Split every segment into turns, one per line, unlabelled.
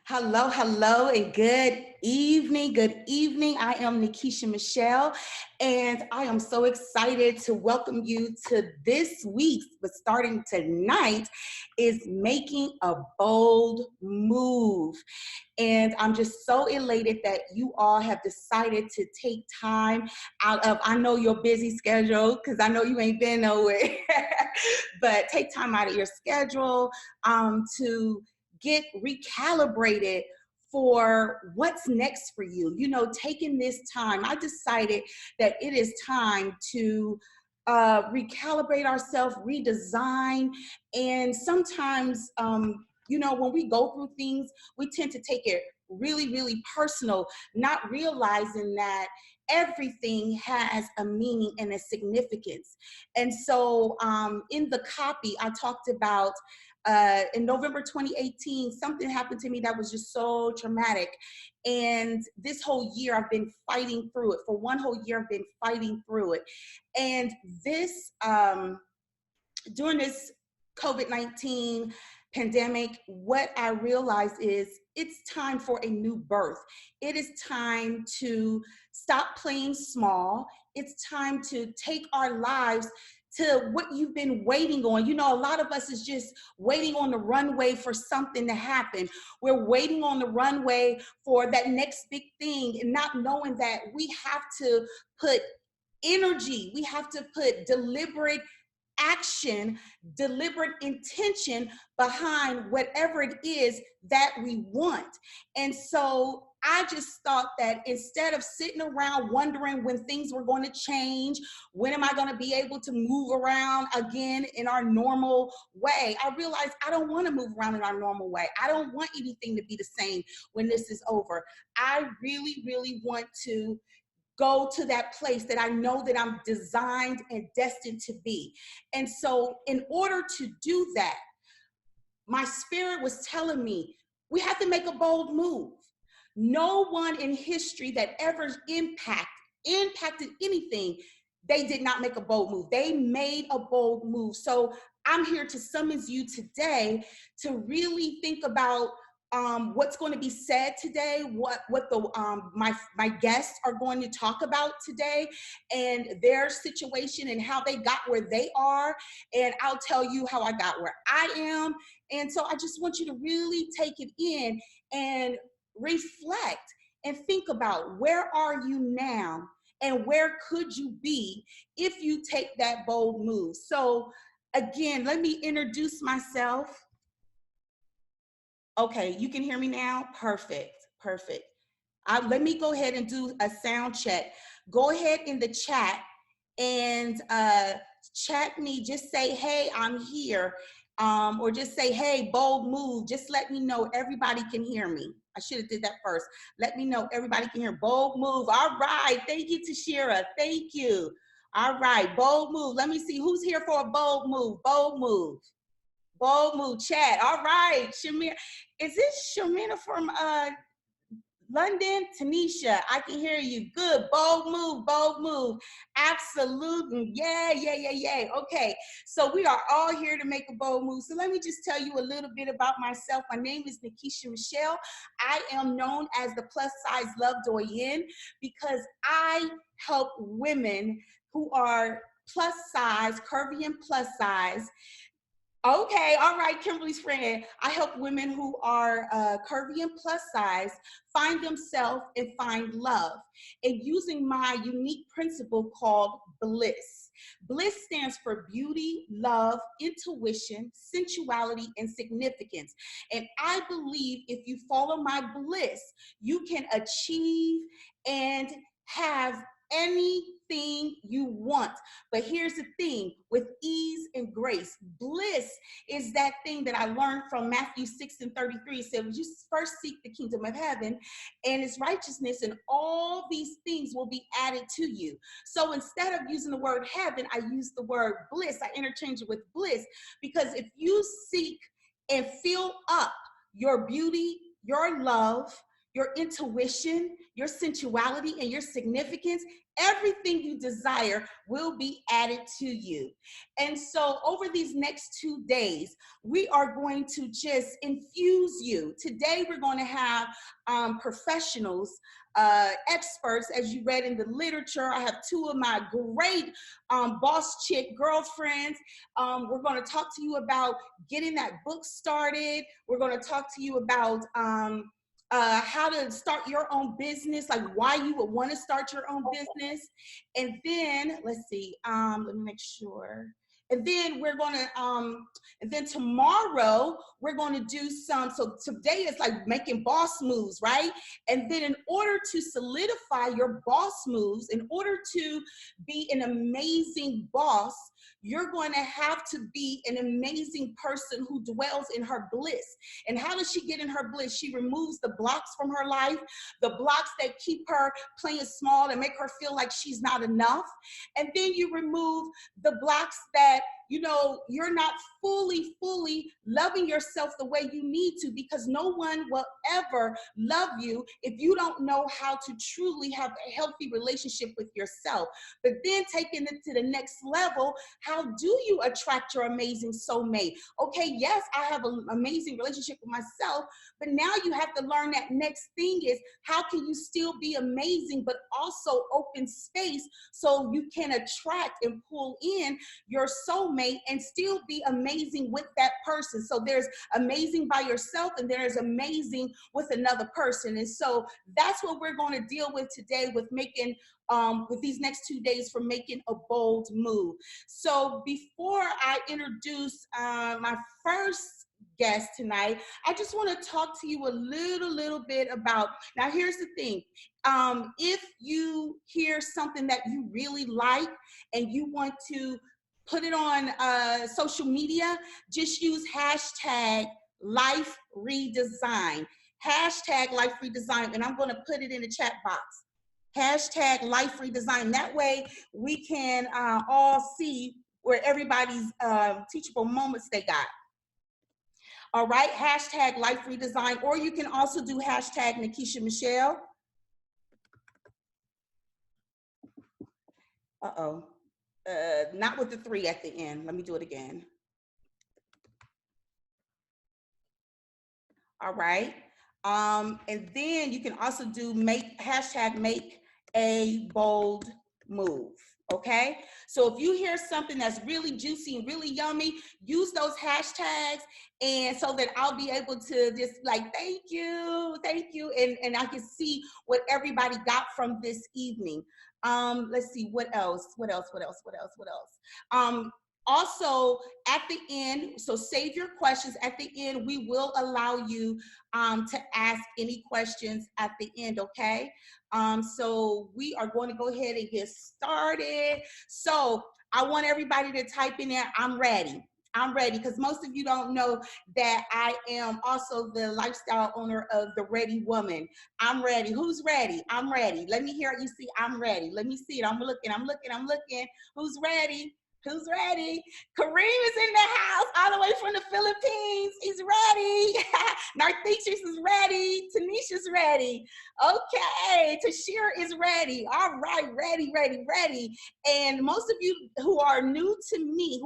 Hello, hello, and good evening. Good evening. I am Nekisha Michelle, and I am so excited to welcome you to this week's, but starting tonight, is Making a Bold Move. And I'm just so elated that you all have decided to take time out of, I know your busy schedule, because I know you ain't been nowhere, but take time out of your schedule to get recalibrated for what's next for you. You know, taking this time, I decided that it is time to recalibrate ourselves, redesign, and sometimes, when we go through things, we tend to take it really, really personal, not realizing that everything has a meaning and a significance. And so in the copy, I talked about in November 2018, something happened to me that was just so traumatic. And this whole year, I've been fighting through it. For one whole year, I've been fighting through it. And this, during this COVID-19 pandemic, what I realized is it's time for a new birth. It is time to stop playing small. It's time to take our lives to what you've been waiting on. You know, a lot of us is just waiting on the runway for something to happen. We're waiting on the runway for that next big thing and not knowing that we have to put energy, we have to put deliberate action, deliberate intention behind whatever it is that we want. And so I just thought that instead of sitting around wondering when things were going to change, when am I going to be able to move around again in our normal way, I realized I don't want to move around in our normal way. I don't want anything to be the same when this is over. I really, really want to go to that place that I know that I'm designed and destined to be. And so, in order to do that, my spirit was telling me we have to make a bold move. No one in history that ever impacted anything, they did not make a bold move. They made a bold move. So I'm here to summons you today to really think about what's going to be said today, what the my guests are going to talk about today, and their situation and how they got where they are, and I'll tell you how I got where I am. And so I just want you to really take it in and reflect and think about where are you now and where could you be if you take that bold move. So again, let me introduce myself. Okay, you can hear me now? Perfect, perfect. Let me go ahead and do a sound check. Go ahead in the chat and chat me. Just say, hey, I'm here. Or just say, hey, bold move. Just let me know everybody can hear me. I should have did that first. Let me know everybody can hear. Bold move. All right. Thank you, Tashira. Thank you. All right. Bold move. Let me see who's here for a bold move. Bold move. Bold move. Chat. All right. Shamir. Is this Shamina from London? Tanisha, I can hear you. Good. Bold move, bold move. Absolutely. Yeah, yeah, yeah, yeah. Okay. So we are all here to make a bold move. So let me just tell you a little bit about myself. My name is Nekisha Michelle. I am known as the plus size love doyen because I help women who are plus size, curvy and plus size. Okay, all right, Kimberly's friend. I help women who are curvy and plus size find themselves and find love, and using my unique principle called BLISS. BLISS stands for beauty, love, intuition, sensuality, and significance. And I believe if you follow my BLISS, you can achieve and have anything you want. But here's the thing, with ease and grace. Bliss is that thing that I learned from Matthew 6:33. It said, you first seek the kingdom of heaven and its righteousness, and all these things will be added to you. So instead of using the word heaven, I use the word bliss. I interchange it with bliss, because if you seek and fill up your beauty, your love, your intuition, your sensuality, and your significance, everything you desire will be added to you. And so over these next 2 days, we are going to just infuse you. Today, we're going to have professionals, experts, as you read in the literature. I have two of my great boss chick girlfriends. We're going to talk to you about getting that book started. We're going to talk to you about how to start your own business, like why you would want to start your own business. And then, let's see, let me make sure. And then we're going to, and then tomorrow we're going to do some, so today is like making boss moves, right? And then in order to solidify your boss moves, in order to be an amazing boss, you're going to have to be an amazing person who dwells in her bliss. And how does she get in her bliss? She removes the blocks from her life, the blocks that keep her playing small and make her feel like she's not enough. And then you remove the blocks that, you know, you're not fully loving yourself the way you need to, because no one will ever love you if you don't know how to truly have a healthy relationship with yourself. But then taking it to the next level, how do you attract your amazing soulmate? Okay, yes, I have an amazing relationship with myself, but now you have to learn that next thing is, how can you still be amazing, but also open space so you can attract and pull in your soulmate and still be amazing with that person. So there's amazing by yourself and there's amazing with another person. And so that's what we're going to deal with today, with making with these next 2 days, for making a bold move. So before I introduce my first guest tonight, I just want to talk to you a little bit about, now here's the thing, if you hear something that you really like and you want to put it on social media, just use hashtag life redesign. Hashtag life redesign, and I'm going to put it in the chat box. Hashtag life redesign. That way we can all see where everybody's teachable moments they got. All right, hashtag life redesign, or you can also do hashtag Nekisha Michelle. Uh-oh. Not with the 3 at the end. Let me do it again. All right. And then you can also do hashtag make a bold move. Okay. So if you hear something that's really juicy and really yummy, use those hashtags, and so that I'll be able to just like, thank you. And I can see what everybody got from this evening. Let's see, what else? Also, at the end, so save your questions. At the end, we will allow you to ask any questions at the end, okay? So we are going to go ahead and get started. So I want everybody to type in there, I'm ready. I'm ready, because most of you don't know that I am also the lifestyle owner of The Ready Woman. I'm ready. Who's ready? I'm ready. Let me hear it. You see, I'm ready. Let me see it. I'm looking. Who's ready? Who's ready? Kareem is in the house, all the way from the Philippines. He's ready. Narthesis is ready. Tanisha's ready. Okay, Tashira is ready. All right, ready. And most of you who are new to me,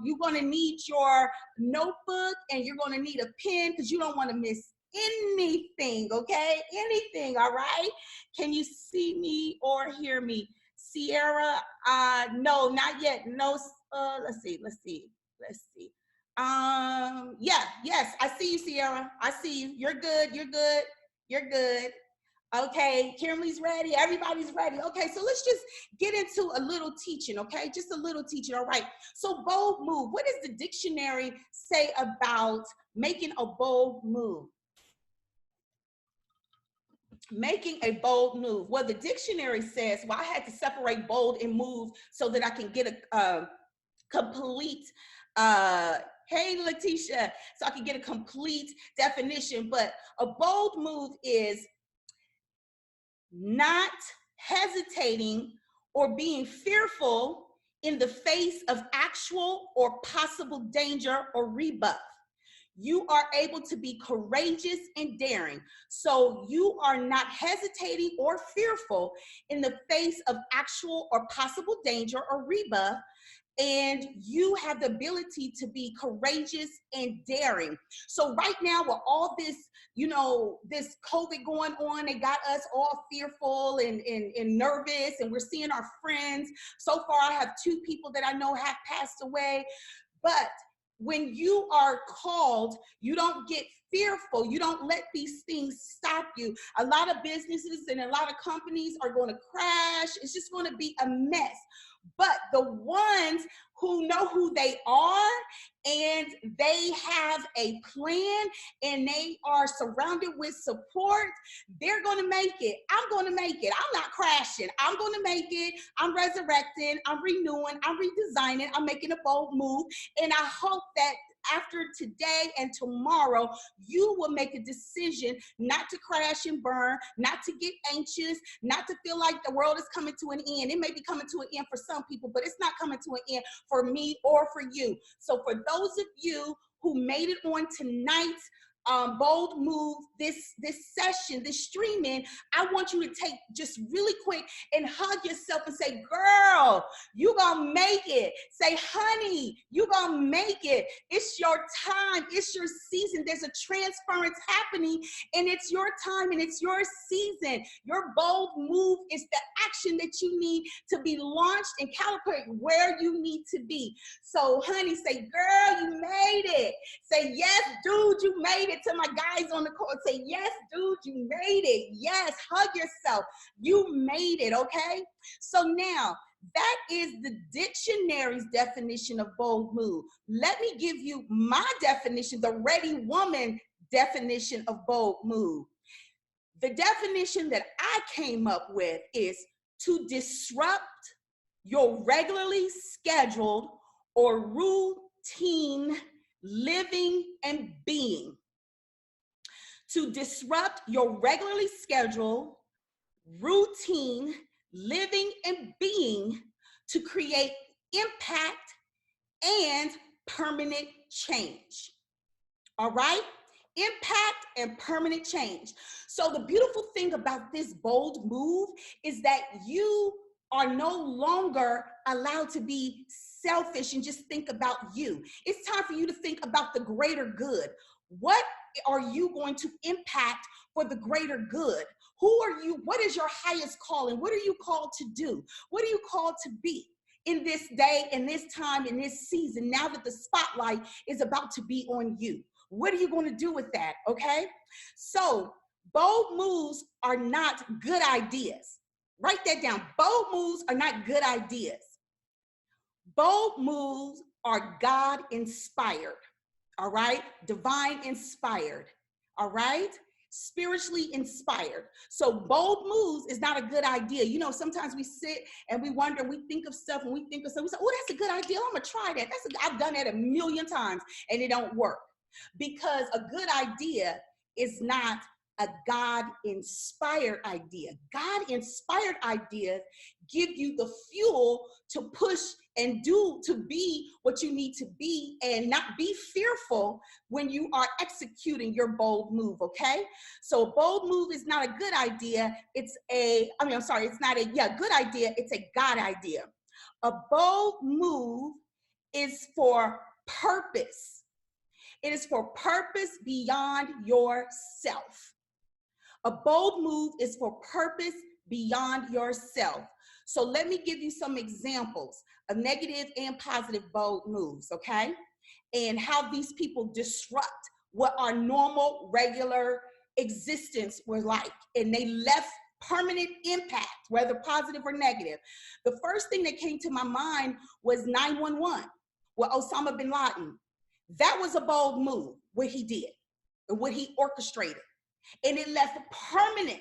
you're gonna need your notebook and you're gonna need a pen, because you don't want to miss anything, okay? Anything, all right? Can you see me or hear me? Sierra, no, not yet. No, let's see. Yeah, yes, I see you, Sierra. I see you. You're good. Okay, Kimberly's ready. Everybody's ready. Okay, so let's just get into a little teaching, okay? Just a little teaching, all right? So bold move. What does the dictionary say about making a bold move? Making a bold move. Well, the dictionary says, well, I had to separate bold and move so that I can get a complete, hey, Letitia, so I can get a complete definition. But a bold move is not hesitating or being fearful in the face of actual or possible danger or rebuff. you are able to be courageous and daring. So you are not hesitating or fearful in the face of actual or possible danger or rebuff, and you have the ability to be courageous and daring. So right now with all this, this COVID going on, it got us all fearful and nervous, and we're seeing our friends. So far, I have 2 people that I know have passed away. But when you are called, you don't get fearful. You don't let these things stop you. A lot of businesses and a lot of companies are going to crash. It's just going to be a mess. But the ones who know who they are and they have a plan and they are surrounded with support, they're going to make it. I'm going to make it. I'm not crashing. I'm going to make it. I'm resurrecting. I'm renewing. I'm redesigning. I'm making a bold move. And I hope that after today and tomorrow, you will make a decision not to crash and burn, not to get anxious, not to feel like the world is coming to an end. It may be coming to an end for some people, but it's not coming to an end for me or for you. So for those of you who made it on tonight's bold move, this session, this streaming, I want you to take just really quick and hug yourself and say, girl, you gonna make it. Say, honey, you gonna make it. It's your time. It's your season. There's a transference happening, and it's your time and it's your season. Your bold move is the action that you need to be launched and calibrate where you need to be. So, honey, say, girl, you made it. Say, yes, dude, you made it. To my guys on the call, say, yes, dude, you made it. Yes, hug yourself. You made it, okay? So now, that is the dictionary's definition of bold move. Let me give you my definition, the Ready Woman definition of bold move. The definition that I came up with is to disrupt your regularly scheduled or routine living and being. To disrupt your regularly scheduled, routine, living and being, to create impact and permanent change. All right? Impact and permanent change. So the beautiful thing about this bold move is that you are no longer allowed to be selfish and just think about you. It's time for you to think about the greater good. What are you going to impact for the greater good? Who are you? What is your highest calling? What are you called to do? What are you called to be in this day, in this time, in this season, now that the spotlight is about to be on you? What are you going to do with that? Okay. So bold moves are not good ideas. Write that down. Bold moves are not good ideas. Bold moves are God inspired. All right? Divine inspired. All right? Spiritually inspired. So bold moves is not a good idea. You know, sometimes we sit and we wonder, we think of stuff and we think of stuff. We say, oh, that's a good idea. I'm going to try that. I've done that a million times and it don't work. Because a good idea is not a God-inspired idea. God-inspired ideas give you the fuel to push and do, to be what you need to be, and not be fearful when you are executing your bold move, okay? So a bold move is not a good idea. It's not a good idea. It's a God idea. A bold move is for purpose. It is for purpose beyond yourself. A bold move is for purpose beyond yourself. So let me give you some examples of negative and positive bold moves, okay? And how these people disrupt what our normal, regular existence were like. And they left permanent impact, whether positive or negative. The first thing that came to my mind was 911 with Osama bin Laden. That was a bold move, what he did and what he orchestrated. And it left permanent.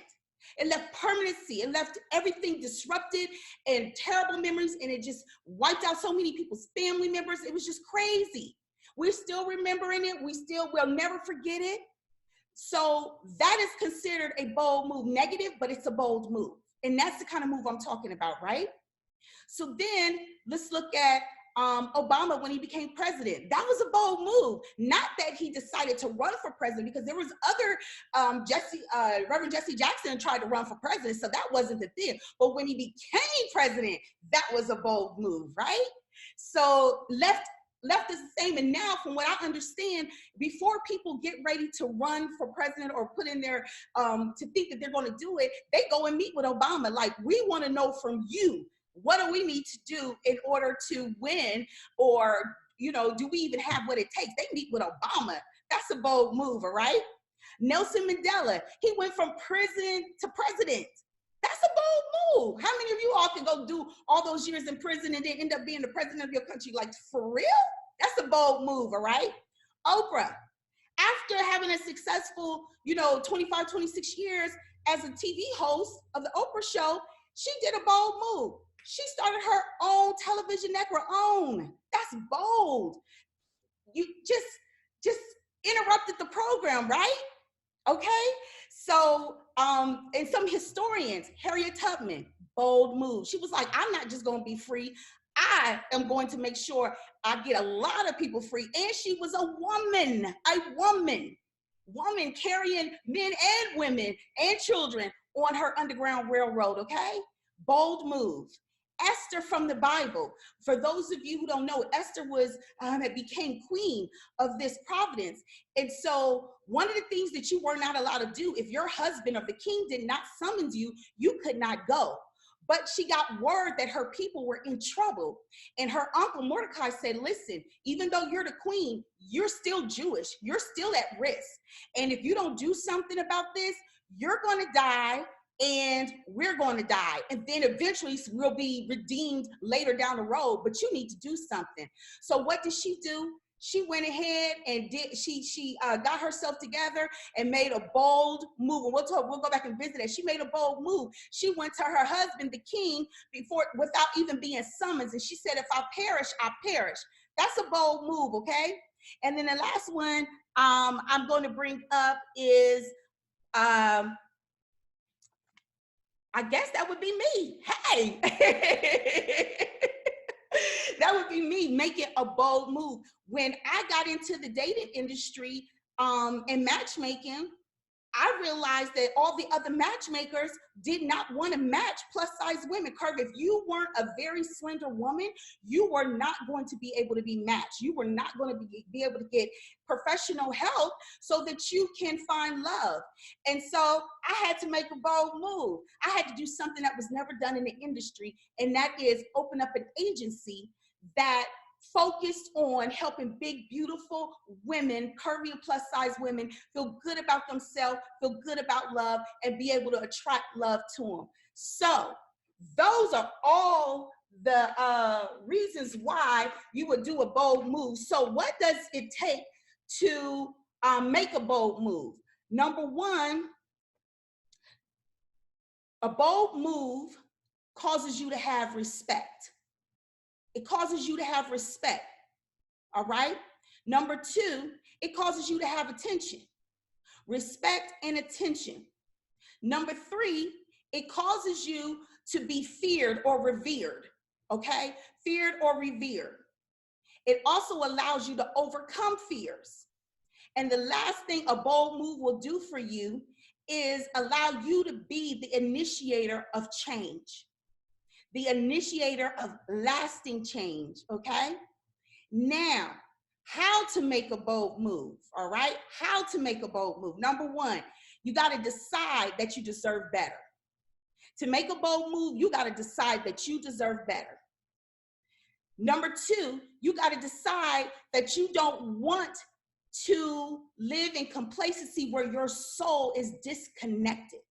It left permanency. It left everything disrupted and terrible memories. And it just wiped out so many people's family members. It was just crazy. We're still remembering it. We'll never forget it. So that is considered a bold move. Negative, but it's a bold move. And that's the kind of move I'm talking about, right? So then let's look at Obama when he became president. That was a bold move. Not that he decided to run for president, because there was other Reverend Jesse Jackson tried to run for president, so that wasn't the thing. But when he became president, that was a bold move, right? So left is the same. And now, from what I understand, before people get ready to run for president or put in their to think that they're going to do it, they go and meet with Obama. Like, we want to know from you, what do we need to do in order to win? Or, do we even have what it takes? They meet with Obama. That's a bold move, all right? Nelson Mandela, he went from prison to president. That's a bold move. How many of you all can go do all those years in prison and then end up being the president of your country? Like, for real? That's a bold move, all right? Oprah, after having a successful, 25, 26 years as a TV host of the Oprah show, she did a bold move. She started her own television network. That's bold. You just interrupted the program, right? Okay. So, and some historians, Harriet Tubman, bold move. She was like, I'm not just going to be free. I am going to make sure I get a lot of people free. And she was a woman carrying men and women and children on her Underground Railroad. Okay. Bold move. Esther from the Bible. For those of you who don't know, Esther became queen of this province. And so one of the things that you were not allowed to do, if your husband or the king did not summon you, you could not go. But she got word that her people were in trouble. And her uncle Mordecai said, listen, even though you're the queen, you're still Jewish. You're still at risk. And if you don't do something about this, you're going to die. And we're going to die. And then eventually we'll be redeemed later down the road, but you need to do something. So what did she do? She went ahead and she got herself together and made a bold move. And we'll go back and visit it. She made a bold move. She went to her husband, the king, without even being summoned. And she said, if I perish, I perish. That's a bold move, okay? And then the last one I'm going to bring up is, I guess that would be me. Hey, that would be me making a bold move. When I got into the dating industry and matchmaking, I realized that all the other matchmakers did not want to match plus size women. Curve, if you weren't a very slender woman, you were not going to be able to be matched. You were not going to be able to get professional help so that you can find love. And so I had to make a bold move. I had to do something that was never done in the industry, and that is open up an agency that focused on helping big, beautiful women, curvy and plus size women, feel good about themselves, feel good about love, and be able to attract love to them. So those are all the reasons why you would do a bold move. So what does it take to make a bold move? Number one, a bold move causes you to have respect. It causes you to have respect, all right? Number two, it causes you to have attention, respect and attention. Number three, it causes you to be feared or revered, okay? Feared or revered. It also allows you to overcome fears. And the last thing a bold move will do for you is allow you to be the initiator of change. The initiator of lasting change, okay? Now, how to make a bold move, all right? How to make a bold move. Number one, you got to decide that you deserve better. To make a bold move, you got to decide that you deserve better. Number two, you got to decide that you don't want to live in complacency where your soul is disconnected.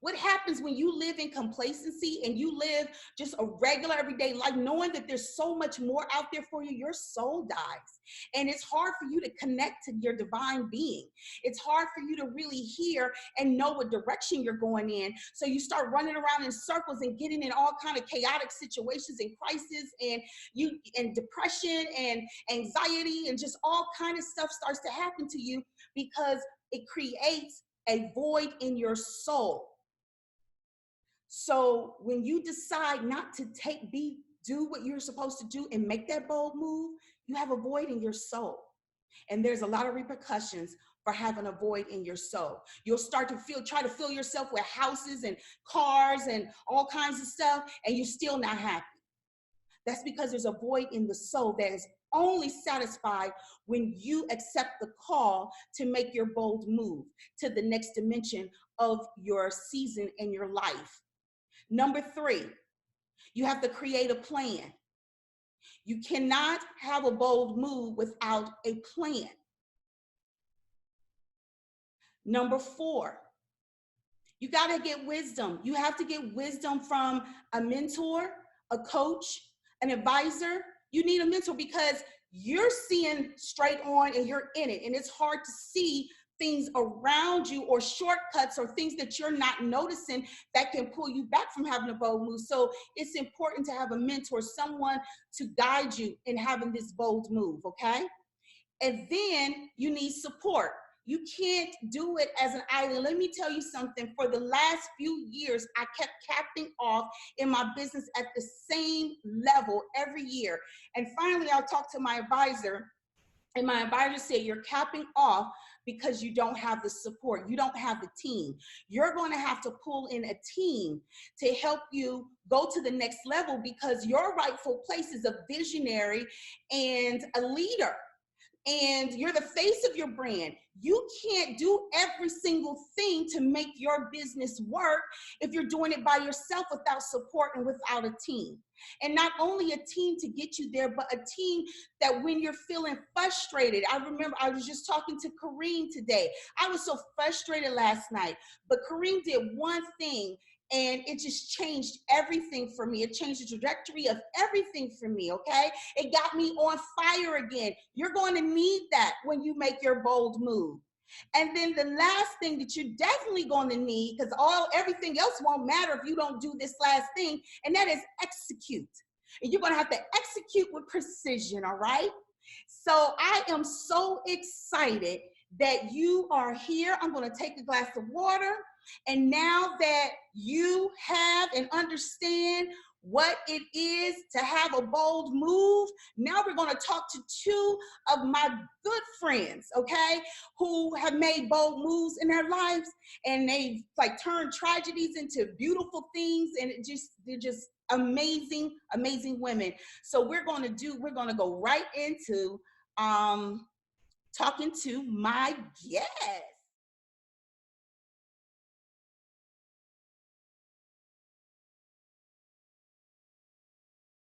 What happens when you live in complacency and you live just a regular everyday life, knowing that there's so much more out there for you, your soul dies. And it's hard for you to connect to your divine being. It's hard for you to really hear and know what direction you're going in. So you start running around in circles and getting in all kind of chaotic situations and crises and depression and anxiety and just all kind of stuff starts to happen to you because it creates a void in your soul. So when you decide not to be do what you're supposed to do and make that bold move, you have a void in your soul. And there's a lot of repercussions for having a void in your soul. You'll start to try to fill yourself with houses and cars and all kinds of stuff, and you're still not happy. That's because there's a void in the soul that is only satisfied when you accept the call to make your bold move to the next dimension of your season and your life. Number 3, you have to create a plan. You cannot have a bold move without a plan. Number 4, you got to get wisdom. You have to get wisdom from a mentor, a coach, an advisor. You need a mentor because you're seeing straight on and you're in it. And it's hard to see things around you or shortcuts or things that you're not noticing that can pull you back from having a bold move. So it's important to have a mentor, someone to guide you in having this bold move, okay? And then you need support. You can't do it as an island. Let me tell you something. For the last few years, I kept capping off in my business at the same level every year. And finally, I talked to my advisor, and my advisor said, you're capping off because you don't have the support. You don't have the team. You're going to have to pull in a team to help you go to the next level because your rightful place is a visionary and a leader. And you're the face of your brand. You can't do every single thing to make your business work if you're doing it by yourself without support and without a team. And not only a team to get you there, but a team that when you're feeling frustrated, I remember I was just talking to Kareem today. I was so frustrated last night, but Kareem did one thing and it just changed everything for me. It changed the trajectory of everything for me, okay? It got me on fire again. You're going to need that when you make your bold move. And then the last thing that you're definitely going to need, because everything else won't matter if you don't do this last thing, and that is execute. And you're going to have to execute with precision, all right? So I am so excited that you are here. I'm going to take a glass of water. And now that you have and understand what it is to have a bold move, now we're going to talk to 2 of my good friends, okay, who have made bold moves in their lives, and they've like turned tragedies into beautiful things, and they're just amazing, amazing women. So we're going to go right into talking to my guest.